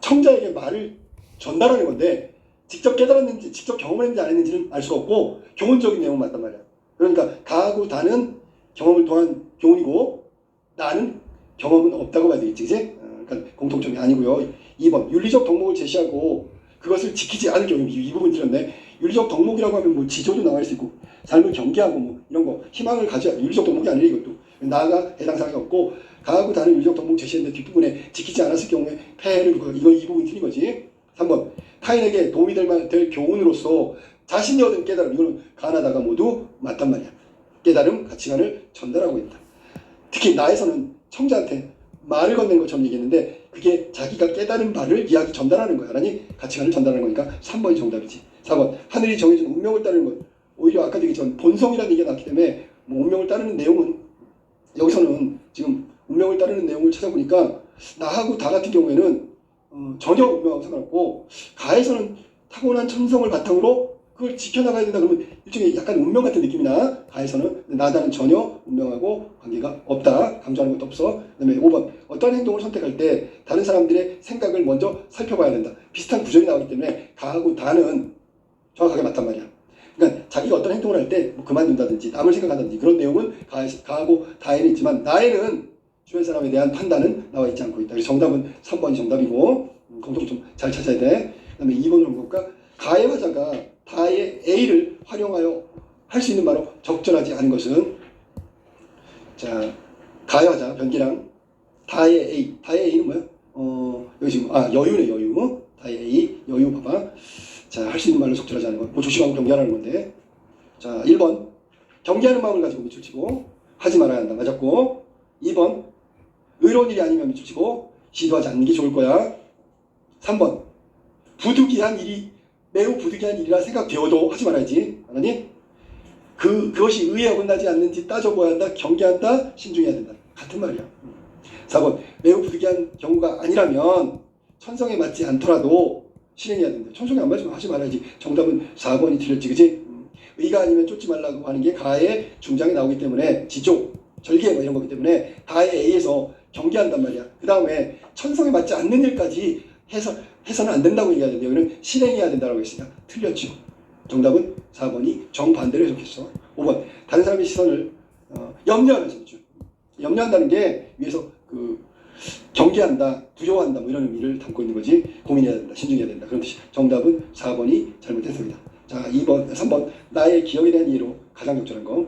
청자에게 말을 전달하는 건데 직접 깨달았는지 직접 경험을 했는지 안 했는지는 알 수가 없고 교훈적인 내용은 맞단 말이야. 그러니까 가하고 다는 경험을 통한 교훈이고 나는 경험은 없다고 봐야 되겠지, 그치? 그러니까 공통점이 아니고요. 2번 윤리적 덕목을 제시하고 그것을 지키지 않을 경우 이 부분 들었네. 윤리적 덕목이라고 하면 뭐 지조도 나올 수 있고 삶을 경계하고 뭐 이런 거 희망을 가져야 윤리적 덕목이 아니라 이것도 나가 해당 사항이 없고 가하고 다른 윤리적 덕목 제시했는데 뒷부분에 지키지 않았을 경우에 폐해를 이 부분이 틀린 거지. 3번 타인에게 도움이 될 교훈으로서 자신이 얻은 깨달음 이거는 가나다가 모두 맞단 말이야. 깨달음 가치관을 전달하고 있다. 특히 나에서는 청자한테 말을 건넨 것처럼 얘기했는데 그게 자기가 깨달은 바를 이야기 전달하는 거야. 아니 가치관을 전달하는 거니까 3번이 정답이지. 4번 하늘이 정해준 운명을 따르는 것. 오히려 아까 얘기했지만 본성이라는 얘기가 나왔기 때문에 뭐 운명을 따르는 내용은 여기서는 지금 운명을 따르는 내용을 찾아보니까 나하고 다 같은 경우에는 전혀 운명하고 상관없고 가에서는 타고난 천성을 바탕으로 그걸 지켜나가야 된다 그러면 일종의 약간 운명 같은 느낌이나 가에서는 나다는 전혀 운명하고 관계가 없다. 강조하는 것도 없어. 그 다음에 5번 어떠한 행동을 선택할 때 다른 사람들의 생각을 먼저 살펴봐야 된다. 비슷한 구절이 나오기 때문에 가하고 다는 정확하게 맞단 말이야. 그러니까 자기가 어떤 행동을 할 때 뭐 그만둔다든지 남을 생각한다든지 그런 내용은 가하고 다에는 있지만 나에는 주변 사람에 대한 판단은 나와 있지 않고 있다. 그래서 정답은 3번이 정답이고 공통점 잘 찾아야 돼. 그 다음에 2번으로 볼까? 가의 화자가 다의 A를 활용하여 할 수 있는 바로 적절하지 않은 것은 자 가의 화자 변기랑 다의 A는 뭐야? 여기 지금 여유네 여유. 다의 A 여유 봐봐. 자 할 수 있는 말로 적절하지 않은 것. 뭐 조심하고 경계하라는 건데. 자 1번 경계하는 마음을 가지고 밑줄 치고 하지 말아야 한다. 맞았고 2번 의로운 일이 아니면 밑줄 치고 시도하지 않는 게 좋을 거야. 3번 매우 부득이한 일이라 생각되어도 하지 말아야지. 알았니? 그것이 의에 어긋나지 않는지 따져봐야 한다. 경계한다. 신중해야 된다. 같은 말이야. 4번 매우 부득이한 경우가 아니라면 천성에 맞지 않더라도 실행해야 된다. 천성에 안 맞으면 하지 말아야지. 정답은 4번이 틀렸지, 그치? 의가 아니면 쫓지 말라고 하는 게 가의 중장에 나오기 때문에 지조, 절개 뭐 이런 거기 때문에 다의 A에서 경계한단 말이야. 그 다음에 천성에 맞지 않는 일까지 해서는 안 된다고 얘기해야 된다. 여기는 실행해야 된다고 했으니까 틀렸죠. 정답은 4번이 정반대로 해석했어. 5번 다른 사람의 시선을 염려하면서 염려한다는 게 위에서 경계한다, 두려워한다 뭐 이런 의미를 담고 있는 거지. 고민해야 된다, 신중해야 된다 그런 뜻이. 정답은 4번이 잘못된 해석이다. 자 3번 나의 기억에 대한 이해로 가장 적절한 거.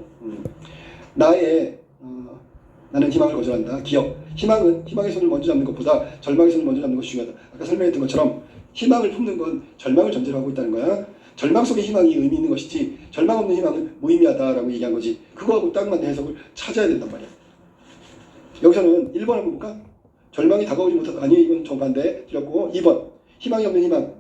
나는 희망을 거절한다. 기억. 희망의 손을 먼저 잡는 것보다 절망의 손을 먼저 잡는 것이 중요하다. 아까 설명했던 것처럼 희망을 품는 건 절망을 전제로 하고 있다는 거야. 절망 속에 희망이 의미 있는 것이지 절망 없는 희망은 무의미하다라고 얘기한 거지. 그거하고 딱 맞는 해석을 찾아야 된단 말이야. 여기서는 1번 한번 볼까? 절망이 다가오지 못하다. 아니 이건 정반대 틀렸고 2번 희망이 없는 희망.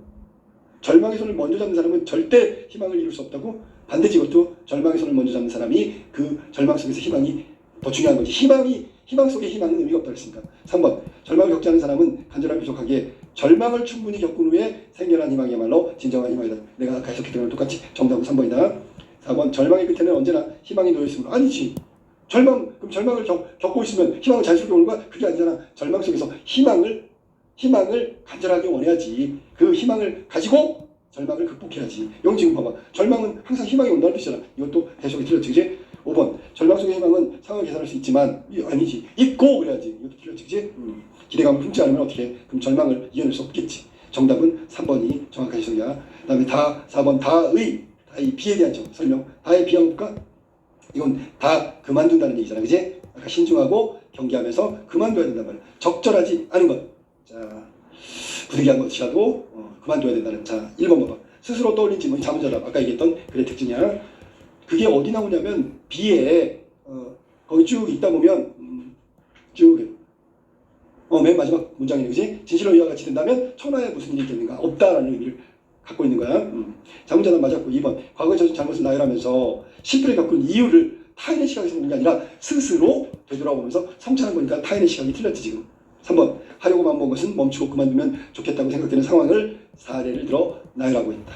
절망의 손을 먼저 잡는 사람은 절대 희망을 이룰 수 없다고. 반대지. 이것도 절망의 손을 먼저 잡는 사람이 그 절망 속에서 희망이 더 중요한 거지. 희망 속에 희망은 의미가 없다고 했으니까. 3번 절망을 겪지 않은 사람은 간절함이 부족하기에 절망을 충분히 겪은 후에 생겨난 희망이야말로 진정한 희망이다. 내가 아까 해석했던 거랑 똑같이 정답은 3번이다. 4번 절망의 끝에는 언제나 희망이 놓여있으므로. 아니지. 그럼 절망을 겪고 있으면 희망은 자연스럽게 오는 거야? 그게 아니잖아. 절망 속에서 희망을 간절하게 원해야지. 그 희망을 가지고 절망을 극복해야지. 여기 지금 봐봐. 절망은 항상 희망이 온다는 뜻이잖아. 이것도 해석이 틀렸지, 그지? 5번 절망 속의 희망은 상황을 개선할 수 있지만 아니지. 있고 그래야지. 이것도 틀렸지, 그지? 기대감을 품지 않으면 어떻게 해? 그럼 절망을 이겨낼 수 없겠지. 정답은 3번이 정확한 해석이야. 그 다음에 4번 다의 비에 대한 설명. 다의 비 한번 볼까? 이건 다 그만둔다는 얘기잖아, 그지? 아까 신중하고 경계하면서 그만둬야 된단 말이야. 적절하지 않은 것. 자, 부득이한 것이라도 그만둬야 된다는. 자, 1번 봐봐. 스스로 떠올린 질문이 자문자답. 아까 얘기했던 글의 특징이야. 그게 어디 나오냐면 B에 거기 쭉 있다 보면 맨 마지막 문장이네, 그지? 진실로 이와 같이 된다면 천하에 무슨 일이 있겠는가? 없다라는 의미를 갖고 있는 거야. 자문자답 맞았고 2번 과거에 저진 잘못을 나열하면서 실패를 겪은 이유를 타인의 시각에서 보는 게 아니라 스스로 되돌아보면서 성찰한 거니까 타인의 시각이 틀렸지 지금. 3번 하려고 마음먹은 것은 멈추고 그만두면 좋겠다고 생각되는 상황을 사례를 들어 나열하고 있다.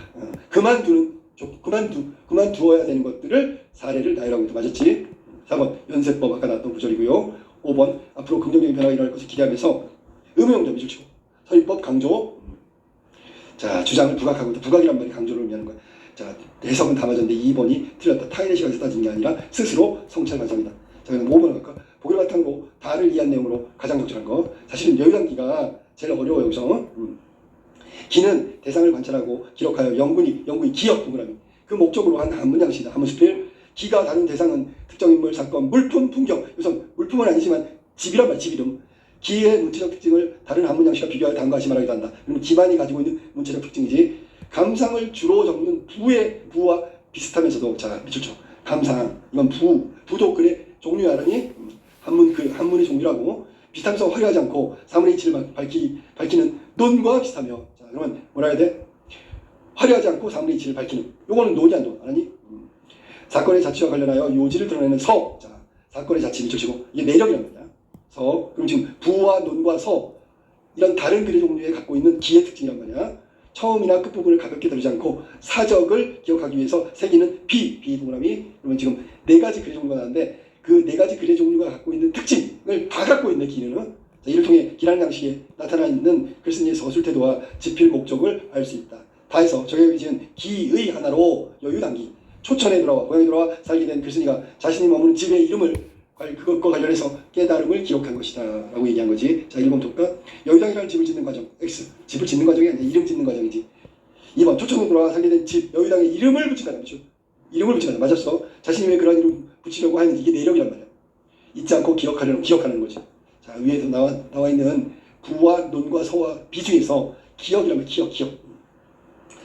그만두어야 되는 것들을 사례를 나열하고 있다. 맞았지? 4번 연세법 아까 나왔던 구절이고요. 5번 앞으로 긍정적인 변화가 일어날 것을 기대하면서 의무용점 밑줄 치고 서희법 강조. 자, 주장을 부각하고 있다. 부각이란 말이 강조를 의미하는 거야. 자, 해석은 다 맞았는데 2번이 틀렸다. 타인의 시각에서 따지는 게 아니라 스스로 성찰 과정이다. 자, 그럼 5번 할까? 보기를 바탕으로 다를 이해한 내용으로 가장 적절한 거. 사실은 여유단기가 제일 어려워요. 여기서. 기는 대상을 관찰하고 기록하여 영구히 기억 동그라미. 그 목적으로 한 한문양식이다. 한문수필. 기가 다룬 대상은 특정 인물, 사건, 물품, 풍경. 우선 물품은 아니지만 집이란 말, 집 이름. 기의 문체적 특징을 다른 한문양식과 비교하여 다음과 같이 말하기도 한다. 그러면 기반이 가지고 있는 문체적 특징이지. 감상을 주로 적는 부와 비슷하면서도. 자, 밑줄 쳐. 감상. 이건 부도 글의 종류 알아니? 한문의 종류라고. 비슷하면서 화려하지 않고 3분의 2를 밝히는 논과 비슷하며. 자, 그러면 뭐라 해야 돼? 화려하지 않고 3분의 2를 밝히는. 요거는 논이 안 논. 알아니? 사건의 자치와 관련하여 요지를 드러내는 서. 자, 사건의 자치 밑줄 치고. 이게 내력이란 말이야. 서. 그럼 지금 부와 논과 서. 이런 다른 글의 종류에 갖고 있는 기의 특징이란 말이야. 처음이나 끝부분을 가볍게 다루지 않고 사적을 기억하기 위해서 새기는 비 동그라미. 그러면 지금 4가지 글의 종류가 나왔는데 그 4가지 글의 종류가 갖고 있는 특징을 다 갖고 있네, 기는. 자, 이를 통해 기라는 양식에 나타나 있는 글쓴이의 서술 태도와 지필 목적을 알 수 있다. 다 해서 저게 지은 기의 하나로 여유단기. 초천에 돌아와 고향에 돌아와 살게 된 글쓴이가 자신이 머무는 집의 이름을 그것과 관련해서 깨달음을 기록한 것이다 라고 얘기한 거지. 자, 1번 볼까? 여유당이라는 집을 짓는 과정. X. 집을 짓는 과정이 아니라 이름 짓는 과정이지. 2번 초천으로 돌아와 살게 된 집 여유당의 이름을 붙인다. 그렇죠? 이름을 붙인다. 맞았어. 자신이 왜 그런 이름 붙이려고 하는지 이게 내력이란 말이야. 잊지 않고 기억하는 거지. 자, 위에서 나와 있는 부와 논과 서와 비 중에서 기억이라면 기억.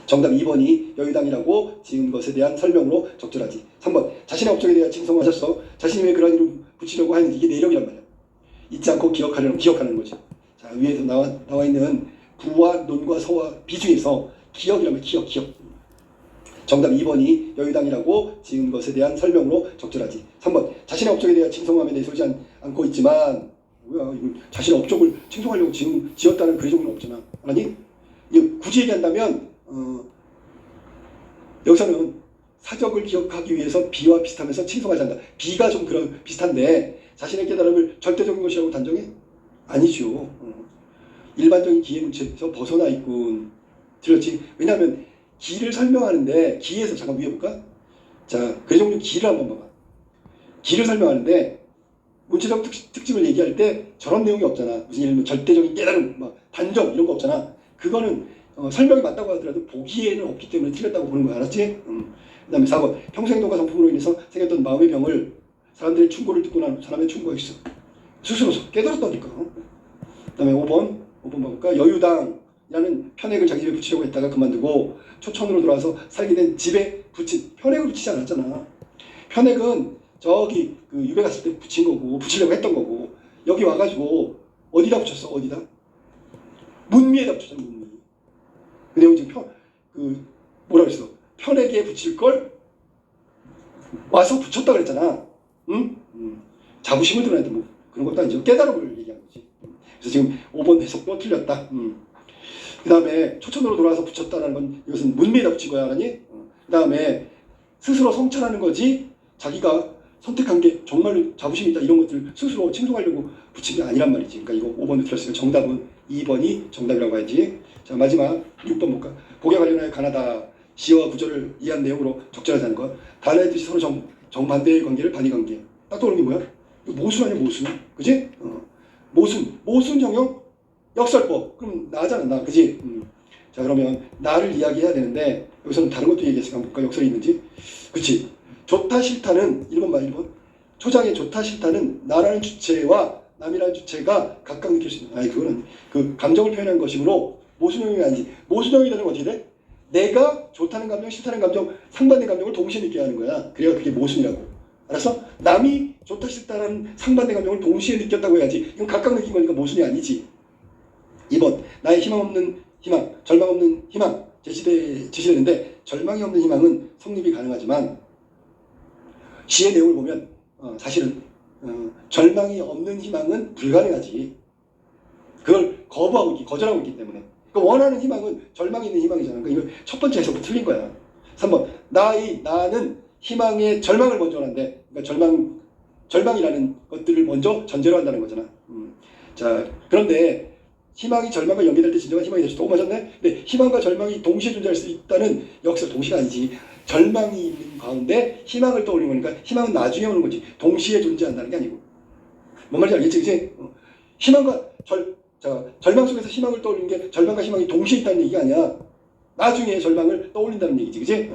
정답 2번이 여유당이라고 지은 것에 대한 설명으로 적절하지. 3번 자신의 업적에 대한 칭송하셨어. 자신이 왜 그런 이름 붙이려고 하는지 이게 내력이란 말이야. 잊지 않고 기억하는 거지. 자, 위에서 나와 있는 부와 논과 서와 비 중에서 기억이라면 기억. 정답 2번이 여유당이라고 지은 것에 대한 설명으로 적절하지. 3번 자신의 업적에 대한 칭송함에 내세우지 않고 있지만 뭐야, 이거 자신의 업적을 칭송하려고 지었다는 글의 종류는 없잖아. 아니? 이거 굳이 얘기한다면 여기서는 사적을 기억하기 위해서 비와 비슷하면서 칭송하지 않는다. 비가 좀 그런 비슷한데 자신의 깨달음을 절대적인 것이라고 단정해? 아니죠. 일반적인 기의 문체에서 벗어나 있군. 들었지? 왜냐하면 기를 설명하는데 기에서 잠깐 위에 볼까? 자, 그 종류 기를 한번 봐봐. 기를 설명하는데 문체적 특징을 얘기할 때 저런 내용이 없잖아. 무슨 예를 들면 절대적인 깨달음, 막 단정 이런 거 없잖아. 그거는 설명이 맞다고 하더라도 보기에는 없기 때문에 틀렸다고 보는 거야. 알았지? 그 다음에 4번 평소행동과 성품으로 인해서 생겼던 마음의 병을 사람들의 충고를 듣고 난 사람의 충고가 있어. 스스로 깨달았다니까. 그 다음에 5번 봐볼까? 여유당 초천이라는 편액을 자기 집에 붙이려고 했다가 그만두고 초천으로 돌아와서 살게 된 집에 붙인 편액을 붙이지 않았잖아. 편액은 저기 그 유배 갔을 때 붙인 거고 붙이려고 했던 거고 여기 와가지고 어디다 붙였어? 어디다? 문미에다 붙였잖아. 문미. 그 내용 지금 뭐라 그랬어? 편액에 붙일 걸 와서 붙였다 그랬잖아. 응? 자부심을 드러내야 돼. 뭐 그런 것도 아니죠. 깨달음을 얘기한 거지. 그래서 지금 5번 해석도 틀렸다. 그 다음에 초천으로 돌아와서 붙였다는 건 이것은 문미에다 붙인 거야. 알았니? 그 다음에 스스로 성찰하는 거지 자기가 선택한 게 정말로 자부심이 있다 이런 것들 스스로 칭송하려고 붙인 게 아니란 말이지. 그러니까 이거 5번도 틀렸으니까 정답은 2번이 정답이라고 해야지. 자, 마지막 6번 볼까? 복에 관련하여 가나다 시와 구절을 이해한 내용으로 적절하지 않은 것. 단어의 뜻이 서로 정반대의 관계를 반의관계. 딱 떠오르는 게 뭐야? 이거 모순 아니야 모순? 그지? 모순 정형 역설법. 그럼 나잖아 나. 그지? 자 그러면 나를 이야기해야 되는데 여기서는 다른 것도 얘기했으니까 한번 볼까? 역설이 있는지. 그치? 좋다 싫다는 1번 봐 1번. 초장의 좋다 싫다는 나라는 주체와 남이라는 주체가 각각 느낄 수 있는. 아니 그거는 그 감정을 표현한 것이므로 모순형이 아니지. 모순형이 되는 건 어떻게 돼? 내가 좋다는 감정, 싫다는 감정, 상반된 감정을 동시에 느껴야 하는 거야. 그래야 그게 모순이라고. 알았어? 남이 좋다 싫다라는 상반된 감정을 동시에 느꼈다고 해야지. 이건 각각 느낀 거니까 모순이 아니지. 2번 나의 희망 없는 희망, 절망 없는 희망 제시되는데 절망이 없는 희망은 성립이 가능하지만 시의 내용을 보면 사실은 절망이 없는 희망은 불가능하지. 그걸 거절하고 있기 때문에. 그러니까 원하는 희망은 절망이 있는 희망이잖아. 그러니까 이거 첫 번째 해석부터 틀린 거야. 3번 나는 희망의 절망을 먼저 하는데 그러니까 절망이라는 것들을 먼저 전제로 한다는 거잖아. 자 그런데 희망이 절망과 연계될 때 진정한 희망이 될 수 있다. 오 맞았네. 근데 희망과 절망이 동시에 존재할 수 있다는 역설 동시가 아니지. 절망이 있는 가운데 희망을 떠올리는 거니까 희망은 나중에 오는 거지. 동시에 존재한다는 게 아니고. 뭔 말인지 알겠지? 그치? 희망과 절망 속에서 희망을 떠올리는 게 절망과 희망이 동시에 있다는 얘기가 아니야. 나중에 절망을 떠올린다는 얘기지. 그치?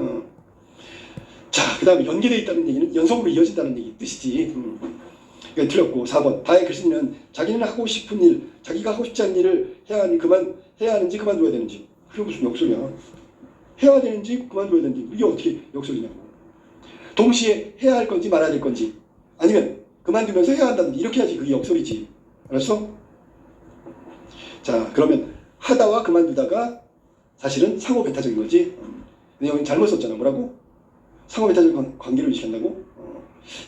자, 그 다음에 연계되어 있다는 얘기는 연속으로 이어진다는 얘기 뜻이지. 이건 틀렸고 4번 다의 글쓴이는 자기는 하고 싶은 일, 자기가 하고 싶지 않은 일을 해야 하는지 그만둬야 되는지. 그게 무슨 역설이야. 해야 되는지 그만둬야 되는지 이게 어떻게 역설이냐고. 동시에 해야 할 건지 말아야 될 건지 아니면 그만두면서 해야 한다든지 이렇게 해야지 그게 역설이지. 알았어? 자 그러면 하다와 그만두다가 사실은 상호 배타적인 거지. 내용은 잘못 썼잖아. 뭐라고? 상호 배타적 관계를 의식한다고?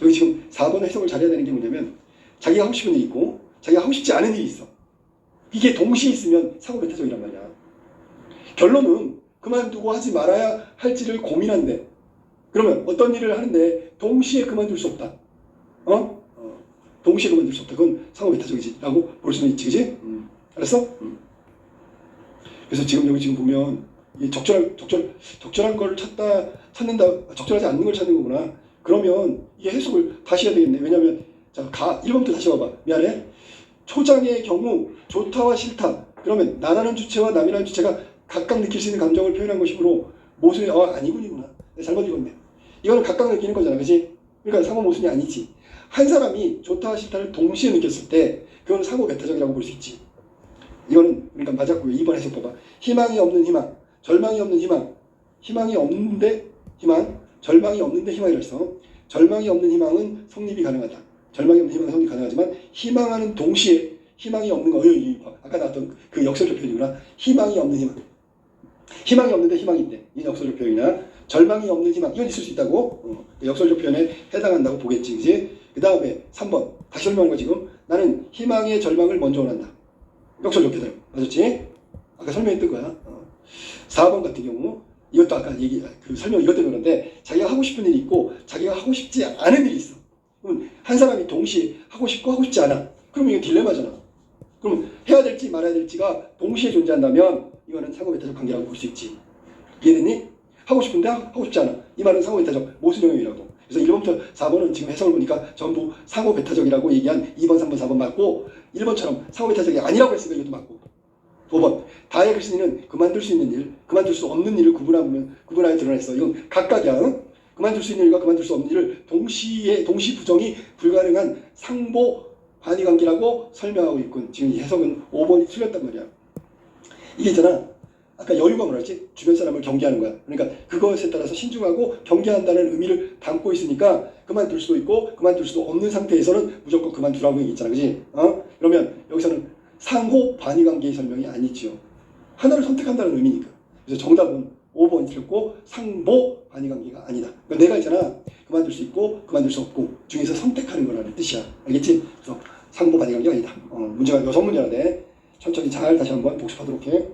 여기 지금 4번 해석을 잘해야 되는 게 뭐냐면 자기가 하고 싶은 일이 있고 자기가 하고 싶지 않은 일이 있어. 이게 동시에 있으면 상호 배타적이란 말이야. 결론은 그만두고 하지 말아야 할지를 고민한대. 그러면 어떤 일을 하는데 동시에 그만둘 수 없다. 동시에 그만둘 수 없다. 그건 상호 배타적이지 라고 볼 수는 있지. 그지? 알았어? 그래서 지금 여기 지금 보면 이 적절한 걸 찾는다, 적절하지 않는 걸 찾는 거구나. 그러면 이게 해석을 다시 해야 되겠네. 왜냐면 자 1번부터 다시 봐봐. 미안해. 초장의 경우 좋다와 싫다. 그러면 나라는 주체와 남이라는 주체가 각각 느낄 수 있는 감정을 표현한 것이므로 모순이 아니구나. 잘못 읽었네. 이거는 각각 느끼는 거잖아. 그지? 그러니까 상호 모순이 아니지. 한 사람이 좋다와 싫다를 동시에 느꼈을 때 그건 상호 배타적이라고 볼 수 있지. 이거는 그러니까 맞았고요. 2번 해석 봐봐. 희망이 없는 희망, 절망이 없는 희망, 희망이 없는데 희망, 절망이 없는데 희망이라 했어. 절망이 없는 희망은 성립이 가능하다. 절망이 없는 희망은 성립이 가능하지만 희망하는 동시에 희망이 없는 거, 아까 나왔던 그 역설적 표현이구나. 희망이 없는 희망. 희망이 없는데 희망이 있대. 이 역설적 표현이나 절망이 없는 희망. 이건 있을 수 있다고. 역설적 표현에 해당한다고 보겠지. 그지? 그 다음에 3번. 다시 설명한 거 지금. 나는 희망의 절망을 먼저 원한다. 역설적 표현. 맞았지? 아까 설명했던 거야. 4번 같은 경우 이것도 아까 설명 이것 때문에 그런데 자기가 하고 싶은 일이 있고 자기가 하고 싶지 않은 일이 있어. 그럼 한 사람이 동시에 하고 싶고 하고 싶지 않아. 그러면 이건 딜레마잖아. 그럼 해야 될지 말아야 될지가 동시에 존재한다면 이거는 상호 배타적 관계라고 볼 수 있지. 이해됐니? 하고 싶은데 하고 싶지 않아. 이 말은 상호 배타적 모순형이라고. 그래서 1번부터 4번은 지금 해석을 보니까 전부 상호 배타적이라고 얘기한 2번, 3번, 4번 맞고 1번처럼 상호 배타적이 아니라고 했으니까 이것도 맞고. 5번 다의 글쓴이는 그만둘 수 있는 일, 그만둘 수 없는 일을 구분하여 드러냈어. 이건 각각이야. 그만둘 수 있는 일과 그만둘 수 없는 일을 동시 부정이 불가능한 상보 반의 관계라고 설명하고 있군. 지금 이 해석은 5번이 틀렸단 말이야. 이게 있잖아. 아까 여유가 뭐라지? 주변 사람을 경계하는 거야. 그러니까 그것에 따라서 신중하고 경계한다는 의미를 담고 있으니까 그만둘 수도 있고 그만둘 수도 없는 상태에서는 무조건 그만두라고 얘기했잖아. 그지? 그러면 여기서는 상호 반의 관계의 설명이 아니지요. 하나를 선택한다는 의미니까. 그래서 정답은 5번 틀렸고 상보 반의 관계가 아니다. 그러니까 내가 있잖아. 그만둘 수 있고 그만둘 수 없고 중에서 선택하는 거라는 뜻이야. 알겠지? 그래서 상보 반의 관계가 아니다. 문제가 6문제나 돼. 천천히 잘 다시 한번 복습하도록 해.